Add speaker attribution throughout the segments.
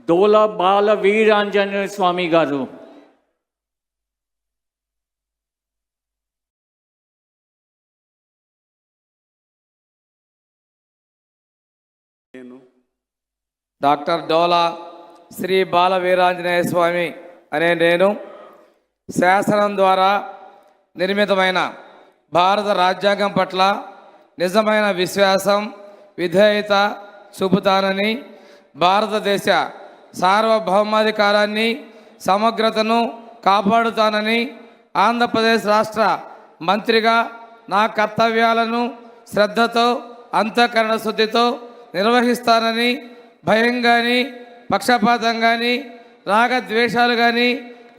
Speaker 1: డోలా బాల వీరాంజనేయ స్వామి గారు.
Speaker 2: డాక్టర్ డోలా శ్రీ బాల వీరాంజనేయ స్వామి అనే నేను శాసనం ద్వారా నిర్మితమైన భారత రాజ్యాంగం పట్ల నిజమైన విశ్వాసం, విధేయత చూపుతానని, భారతదేశ సార్వభౌమాధికారాన్ని, సమగ్రతను కాపాడుతానని, ఆంధ్రప్రదేశ్ రాష్ట్ర మంత్రిగా నా కర్తవ్యాలను శ్రద్ధతో, అంతఃకరణ శుద్ధితో నిర్వహిస్తానని, భయం కానీ, పక్షపాతం కానీ, రాగద్వేషాలు కానీ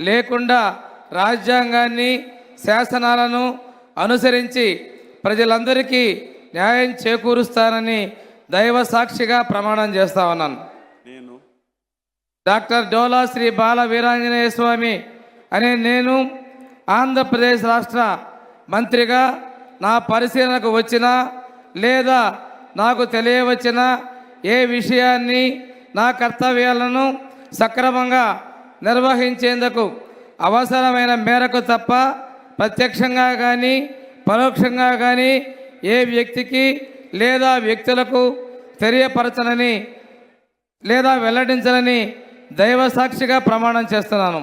Speaker 2: లేకుండా రాజ్యాంగాన్ని, శాసనాలను అనుసరించి ప్రజలందరికీ న్యాయం చేకూరుస్తానని దైవ సాక్షిగా ప్రమాణం చేస్తా ఉన్నాను.
Speaker 3: నేను
Speaker 2: డాక్టర్ డోలా శ్రీ బాల వీరాంజనేయ స్వామి అనే నేను ఆంధ్రప్రదేశ్ రాష్ట్ర మంత్రిగా నా పరిశీలనకు వచ్చినా లేదా నాకు తెలియవచ్చిన ఏ విషయాన్ని, నా కర్తవ్యాలను సక్రమంగా నిర్వహించేందుకు అవసరమైన మేరకు తప్ప ప్రత్యక్షంగా కానీ పరోక్షంగా కానీ ఏ వ్యక్తికి లేదా వ్యక్తులకు తెలియపరచనని లేదా వెల్లడించనని దైవ సాక్షిగా ప్రమాణం చేస్తున్నాను.